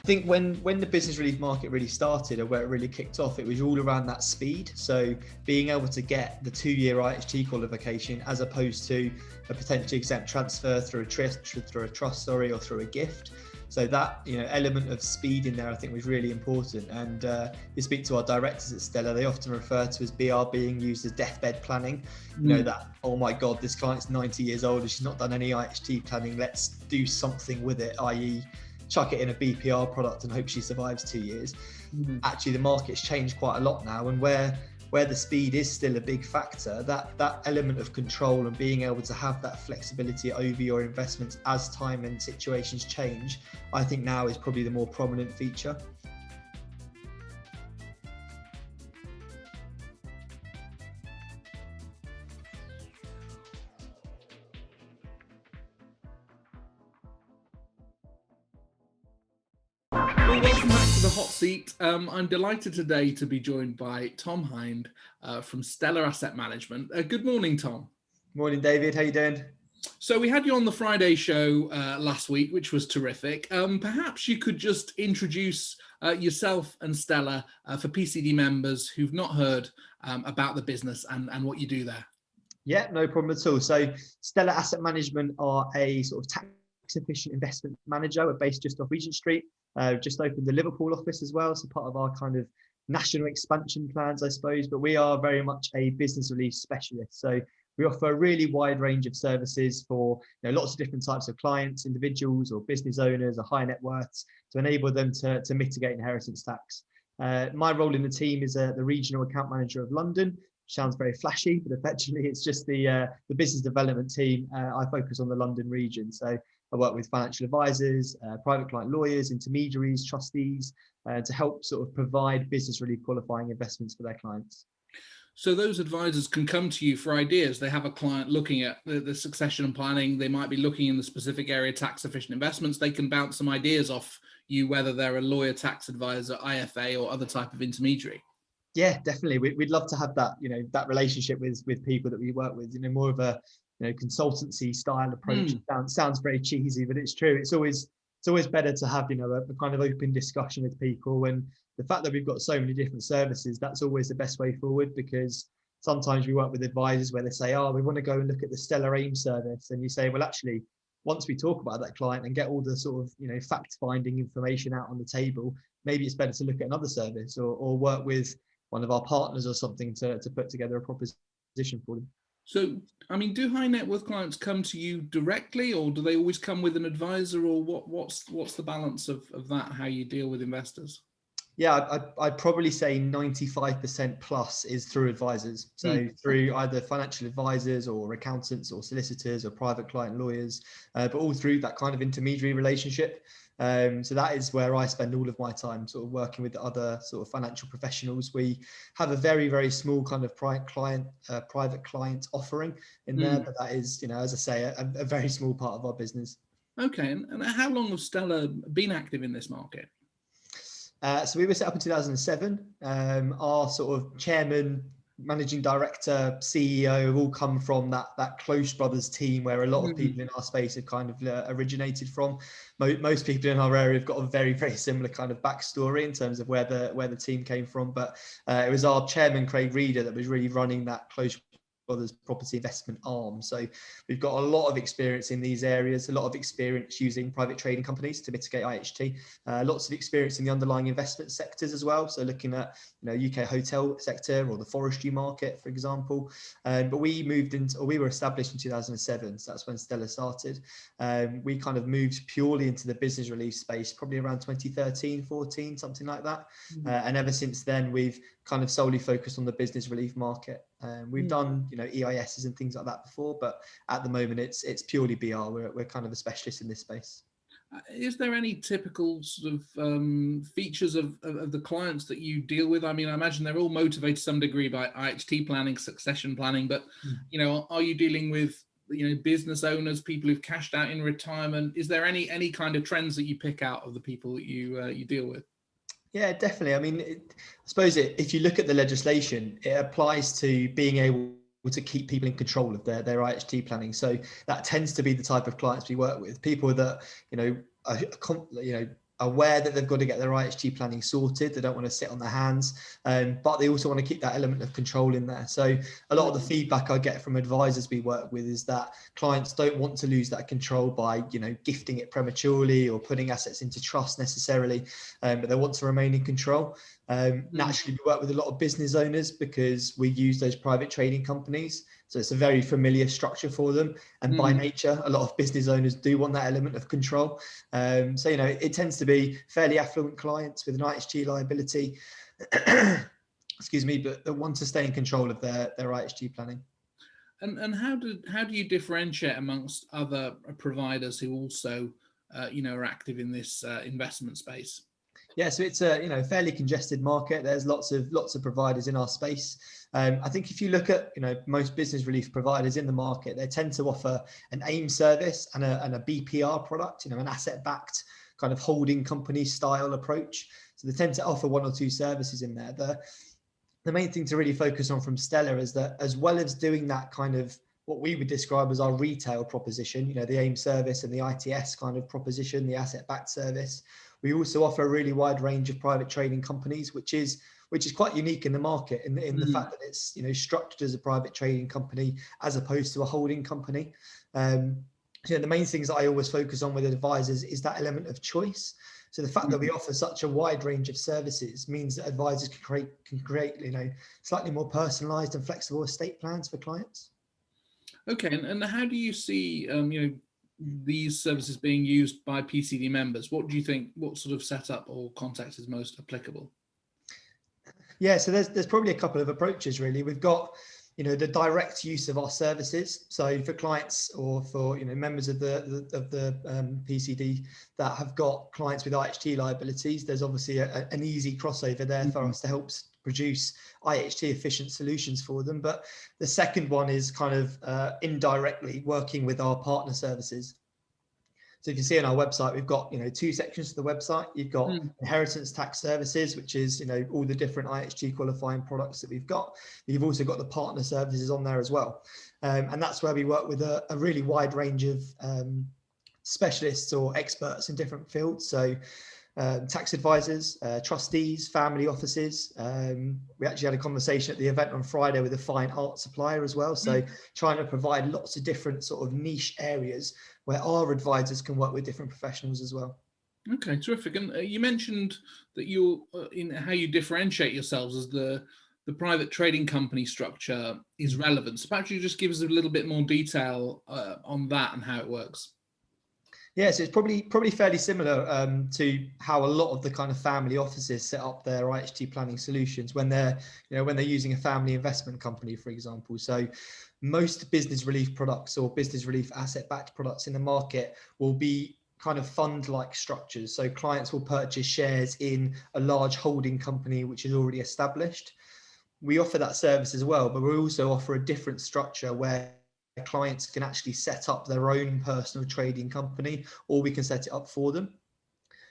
I think when the business relief market really started, or where it really kicked off, it was all around that speed. So being able to get the 2-year IHT qualification as opposed to a potentially exempt transfer through a trust, or through a gift. So that element of speed in there, I think, was really important. And you speak to our directors at Stella, they often refer to as BR being used as deathbed planning. That, oh my God, this client's 90 years old and she's not done any IHT planning. Let's do something with it, i.e. chuck it in a BPR product and hope she survives 2 years. Actually, the market's changed quite a lot now, and where the speed is still a big factor, that element of control and being able to have that flexibility over your investments as time and situations change, I think now is probably the more prominent feature. Well, welcome back to the hot seat. I'm delighted today to be joined by Tom Hind from Stella Asset Management. Good morning, Tom. Morning, David. How you doing? So we had you on the Friday show last week, which was terrific. Perhaps you could just introduce yourself and Stella for PCD members who've not heard about the business and what you do there. Yeah, no problem at all. So Stella Asset Management are a sort of tax efficient investment manager. We're based just off Regent Street. Just opened the Liverpool office as well, so part of our kind of national expansion plans, I suppose. But we are very much a business relief specialist. So we offer a really wide range of services for lots of different types of clients, individuals or business owners or high net worths, to enable them to mitigate inheritance tax. My role in the team is the regional account manager of London. Sounds very flashy, but effectively it's just the business development team. I focus on the London region. So I work with financial advisors, private client lawyers, intermediaries, trustees, to help sort of provide business relief qualifying investments for their clients. So those advisors can come to you for ideas. They have a client looking at the succession planning. They might be looking in the specific area, tax efficient investments. They can bounce some ideas off you, whether they're a lawyer, tax advisor, IFA, or other type of intermediary. Yeah, definitely. We'd love to have that, that relationship with people that we work with, more of a consultancy style approach. Sounds very cheesy, but it's true. It's always better to have a kind of open discussion with people, and the fact that we've got so many different services, that's always the best way forward. Because sometimes we work with advisors where they say, oh, we want to go and look at the Stellar AIM service, and you say, well, actually, once we talk about that client and get all the sort of fact finding information out on the table, maybe it's better to look at another service or work with one of our partners or something to put together a proposition for them. So, I mean, do high net worth clients come to you directly, or do they always come with an advisor, or what's the balance of that, how you deal with investors? Yeah, I'd probably say 95% plus is through advisors. So through either financial advisors or accountants or solicitors or private client lawyers, but all through that kind of intermediary relationship. So that is where I spend all of my time, sort of working with other sort of financial professionals. We have a very, very small kind of private client offering in there, but that is, as I say, a very small part of our business. Okay, and how long has Stella been active in this market? So we were set up in 2007. Our sort of chairman, managing director, CEO have all come from that Close Brothers team, where a lot of people in our space have kind of originated from. Most people in our area have got a very, very similar kind of backstory in terms of where the team came from. But it was our chairman, Craig Reeder, that was really running that Close Brothers property investment arm. So we've got a lot of experience in these areas, a lot of experience using private trading companies to mitigate IHT, lots of experience in the underlying investment sectors as well. So looking at UK hotel sector or the forestry market, for example. But we were established in 2007. So that's when Stella started. We kind of moved purely into the business relief space, probably around 2013, 14, something like that. And ever since then, we've kind of solely focused on the business relief market. We've done, EISs and things like that before, but at the moment it's purely BR. We're kind of a specialist in this space. Is there any typical sort of features of the clients that you deal with? I mean, I imagine they're all motivated to some degree by IHT planning, succession planning, but are you dealing with business owners, people who've cashed out in retirement? Is there any kind of trends that you pick out of the people that you deal with? Yeah, definitely. I mean, I suppose if you look at the legislation, it applies to being able to keep people in control of their IHT planning. So that tends to be the type of clients we work with, people that, are, aware that they've got to get their IHT planning sorted. They don't want to sit on their hands, but they also want to keep that element of control in there. So a lot of the feedback I get from advisors we work with is that clients don't want to lose that control by, gifting it prematurely or putting assets into trust necessarily, but they want to remain in control. Naturally, we work with a lot of business owners because we use those private trading companies. So it's a very familiar structure for them. And by nature, a lot of business owners do want that element of control. So, it tends to be fairly affluent clients with an IHT liability, excuse me, but that want to stay in control of their IHT planning. And how do you differentiate amongst other providers who also, are active in this investment space? Yeah, so it's a fairly congested market. There's lots of providers in our space. I think if you look at most business relief providers in the market, they tend to offer an AIM service and a BPR product, an asset-backed kind of holding company style approach. So they tend to offer one or two services in there. The main thing to really focus on from Stella is that, as well as doing that kind of what we would describe as our retail proposition, the AIM service and the ITS kind of proposition, the asset-backed service, we also offer a really wide range of private trading companies, which is quite unique in the market in the fact that it's structured as a private trading company as opposed to a holding company. The main things that I always focus on with advisors is that element of choice. So the fact that we offer such a wide range of services means that advisors can create slightly more personalized and flexible estate plans for clients. Okay, and how do you see these services being used by PCD members? What do you think? What sort of setup or context is most applicable? Yeah, so there's probably a couple of approaches really. We've got the direct use of our services. So for clients or for members of the PCD that have got clients with IHT liabilities, there's obviously an easy crossover there for us to help produce IHT efficient solutions for them. But the second one is kind of indirectly working with our partner services. So if you see on our website, we've got two sections to the website. You've got inheritance tax services, which is all the different IHT qualifying products that we've got. You've also got the partner services on there as well, and that's where we work with a really wide range of specialists or experts in different fields. So tax advisors, trustees, family offices. We actually had a conversation at the event on Friday with a fine art supplier as well. So trying to provide lots of different sort of niche areas where our advisors can work with different professionals as well. Okay, terrific. And you mentioned that you're in how you differentiate yourselves as the private trading company structure is relevant. So perhaps you just give us a little bit more detail on that and how it works. Yeah, so it's probably fairly similar to how a lot of the kind of family offices set up their IHT planning solutions when they're using a family investment company, for example. So most business relief products or business relief asset-backed products in the market will be kind of fund-like structures. So clients will purchase shares in a large holding company which is already established. We offer that service as well, but we also offer a different structure where clients can actually set up their own personal trading company, or we can set it up for them.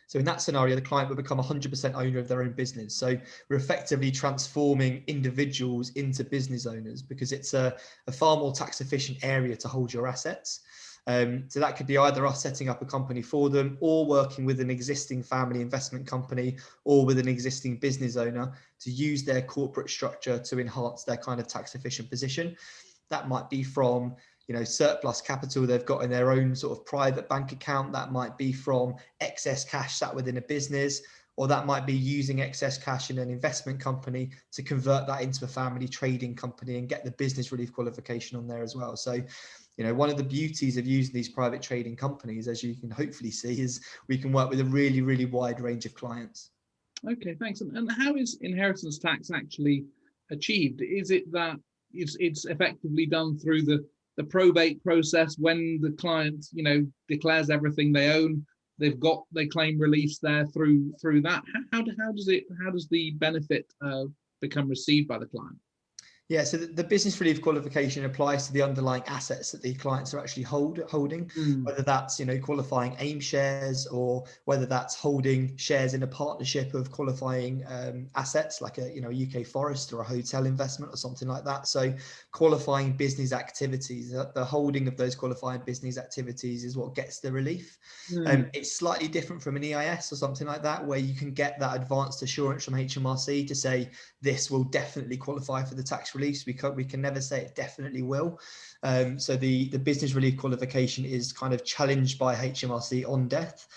So in that scenario, the client will become 100% owner of their own business. So we're effectively transforming individuals into business owners because it's a far more tax efficient area to hold your assets. So that could be either us setting up a company for them or working with an existing family investment company or with an existing business owner to use their corporate structure to enhance their kind of tax efficient position. That might be from surplus capital they've got in their own sort of private bank account. That might be from excess cash sat within a business, or that might be using excess cash in an investment company to convert that into a family trading company and get the business relief qualification on there as well. So, one of the beauties of using these private trading companies, as you can hopefully see, is we can work with a really, really wide range of clients. Okay, thanks. And how is inheritance tax actually achieved? Is it that it's effectively done through the probate process when the client declares everything they own, they claim release there through that? How does the benefit become received by the client? Yeah, so the business relief qualification applies to the underlying assets that the clients are actually holding, whether that's, qualifying AIM shares, or whether that's holding shares in a partnership of qualifying assets like a UK forest or a hotel investment or something like that. So qualifying business activities, the holding of those qualifying business activities is what gets the relief. It's slightly different from an EIS or something like that, where you can get that advanced assurance from HMRC to say this will definitely qualify for the tax relief. We can never say it definitely will. So the business relief qualification is kind of challenged by HMRC on death,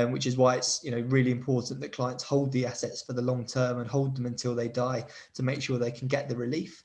which is why it's really important that clients hold the assets for the long term and hold them until they die to make sure they can get the relief.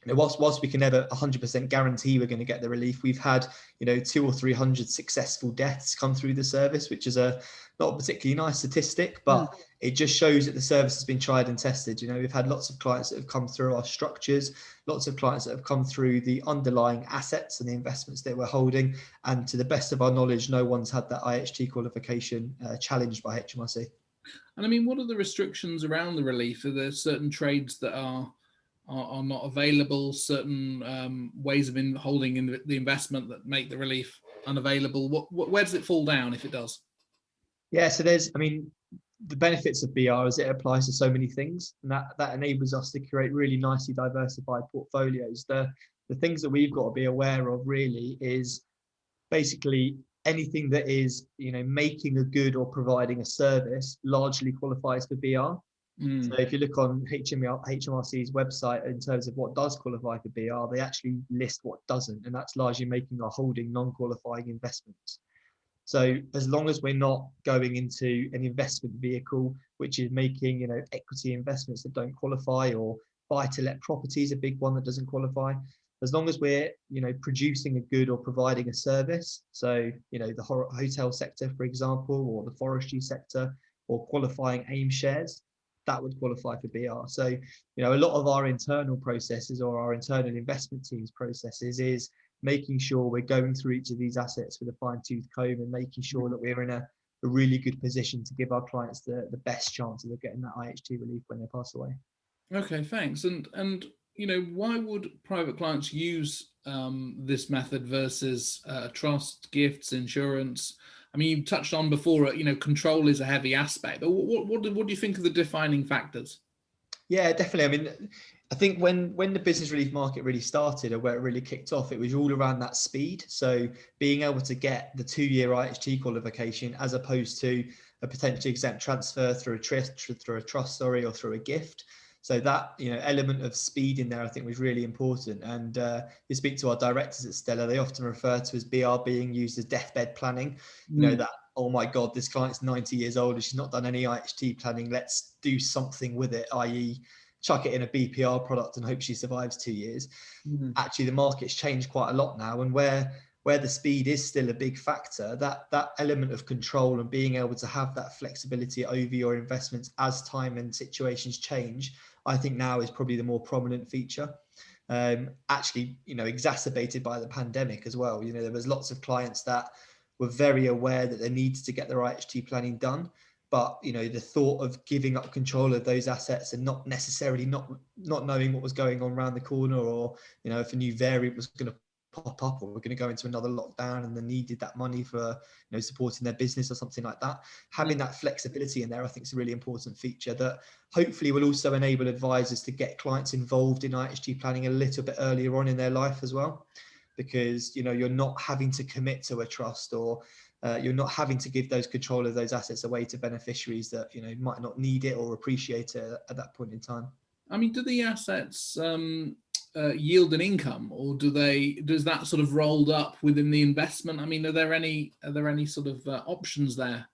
Whilst we can never 100% guarantee we're going to get the relief, we've had 200 or 300 successful deaths come through the service, which is not a particularly nice statistic, but it just shows that the service has been tried and tested. We've had lots of clients that have come through our structures, lots of clients that have come through the underlying assets and the investments that we're holding, and to the best of our knowledge, no one's had that IHT qualification challenged by HMRC. And I mean, what are the restrictions around the relief? Are there certain trades that are not available, certain ways of holding in the investment that make the relief unavailable? Where does it fall down if it does? Yeah, so the benefits of BR is it applies to so many things, and that enables us to create really nicely diversified portfolios. The things that we've got to be aware of really is basically anything that is making a good or providing a service largely qualifies for BR. So if you look on HMRC's website in terms of what does qualify for BR, they actually list what doesn't, and that's largely making or holding non-qualifying investments. So as long as we're not going into an investment vehicle which is making equity investments that don't qualify, or buy-to-let property is a big one that doesn't qualify, as long as we're producing a good or providing a service, so the hotel sector, for example, or the forestry sector, or qualifying AIM shares, that would qualify for BR. So a lot of our internal processes, or our internal investment team's processes, is making sure we're going through each of these assets with a fine-tooth comb and making sure that we're in a really good position to give our clients the best chance of getting that IHT relief when they pass away. Okay, thanks. And why would private clients use this method versus trust, gifts, insurance? I mean, you touched on before, control is a heavy aspect. But what do you think of the defining factors? Yeah, definitely. I think when the business relief market really started, or where it really kicked off, it was all around that speed. So being able to get the 2-year IHT qualification as opposed to a potentially exempt transfer through a trust, or through a gift. So that element of speed in there, I think, was really important. And you speak to our directors at Stella, they often refer to as BR being used as deathbed planning. That, oh my God, this client's 90 years old and she's not done any IHT planning. Let's do something with it, i.e. chuck it in a BPR product and hope she survives 2 years. Actually, the market's changed quite a lot now, and where the speed is still a big factor, that element of control and being able to have that flexibility over your investments as time and situations change, I think now is probably the more prominent feature. Actually, exacerbated by the pandemic as well. There was lots of clients that were very aware that they needed to get their IHT planning done, but the thought of giving up control of those assets and not necessarily not knowing what was going on around the corner, or if a new variant was going to pop up, or we're going to go into another lockdown and they needed that money for supporting their business or something like that, having that flexibility in there, I think, is a really important feature that hopefully will also enable advisors to get clients involved in IHT planning a little bit earlier on in their life as well, because you're not having to commit to a trust, or you're not having to give those control of those assets away to beneficiaries that might not need it or appreciate it at that point in time. I mean, do the assets yield an income, or does that sort of rolled up within the investment? I mean, are there any sort of options there?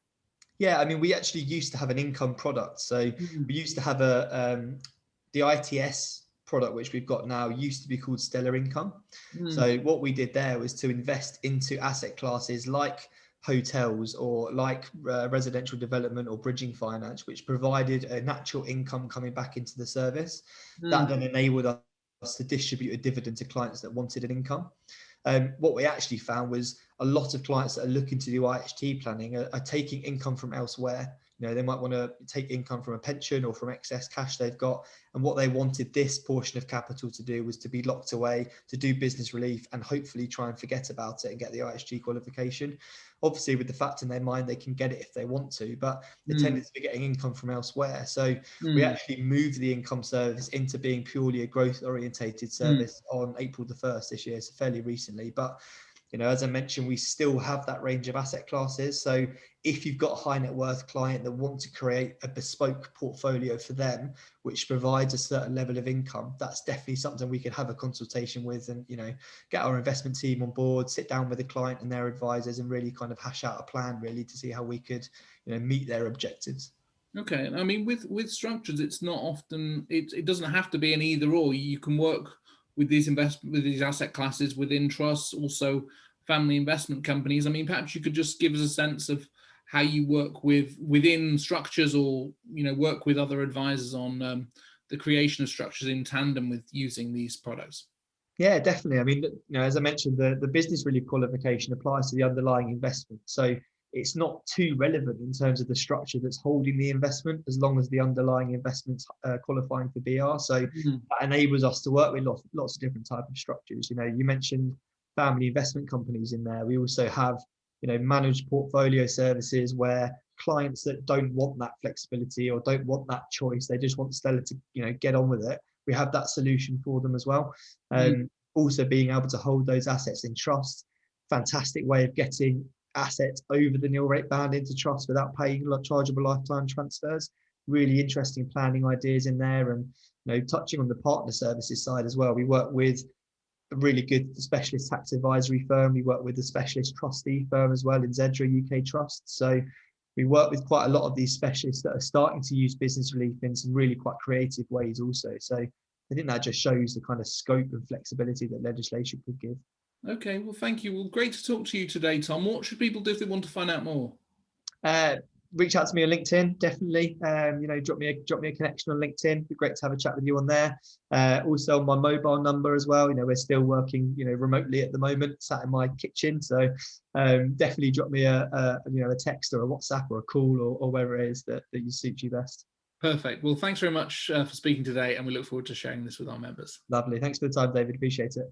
Yeah, we actually used to have an income product. So we used to have the ITS product, which we've got now, used to be called Stellar Income. So what we did there was to invest into asset classes like hotels, or like residential development or bridging finance, which provided a natural income coming back into the service. That then enabled us to distribute a dividend to clients that wanted an income. What we actually found was a lot of clients that are looking to do IHT planning are taking income from elsewhere They might want to take income from a pension or from excess cash they've got. And what they wanted this portion of capital to do was to be locked away, to do business relief, and hopefully try and forget about it and get the IHG qualification. Obviously, with the fact in their mind they can get it if they want to, but they tended to be getting income from elsewhere. So we actually moved the income service into being purely a growth orientated service on April the 1st this year, so fairly recently. But as I mentioned, we still have that range of asset classes. So if you've got a high net worth client that wants to create a bespoke portfolio for them, which provides a certain level of income, that's definitely something we could have a consultation with and, get our investment team on board, sit down with the client and their advisors and really kind of hash out a plan really to see how we could, meet their objectives. Okay. I mean, with structures, it's not often, it doesn't have to be an either or. You can work with these asset classes within trusts, also family investment companies. I mean, perhaps you could just give us a sense of how you work within structures, or work with other advisors on the creation of structures in tandem with using these products. Yeah, definitely. I mean, as I mentioned, the business relief qualification applies to the underlying investment. So it's not too relevant in terms of the structure that's holding the investment, as long as the underlying investment's qualifying for BR. So that enables us to work with lots of different types of structures. You mentioned family investment companies in there. We also have, managed portfolio services where clients that don't want that flexibility or don't want that choice, they just want Stellar to, get on with it. We have that solution for them as well. Also being able to hold those assets in trust, fantastic way of getting assets over the nil rate band into trust without paying chargeable lifetime transfers. Really interesting planning ideas in there. And touching on the partner services side as well, we work with a really good specialist tax advisory firm. We work with a specialist trustee firm as well in Zedra UK Trust. So we work with quite a lot of these specialists that are starting to use business relief in some really quite creative ways also. So I think that just shows the kind of scope and flexibility that legislation could give. Okay, well, thank you. Well, great to talk to you today, Tom. What should people do if they want to find out more? Reach out to me on LinkedIn, definitely. Drop me a connection on LinkedIn. It'd be great to have a chat with you on there. Also my mobile number as well. We're still working, remotely at the moment, sat in my kitchen. So definitely drop me a text or a WhatsApp or a call or wherever it is that you suits you best. Perfect. Well, thanks very much for speaking today, and we look forward to sharing this with our members. Lovely. Thanks for the time, David. Appreciate it.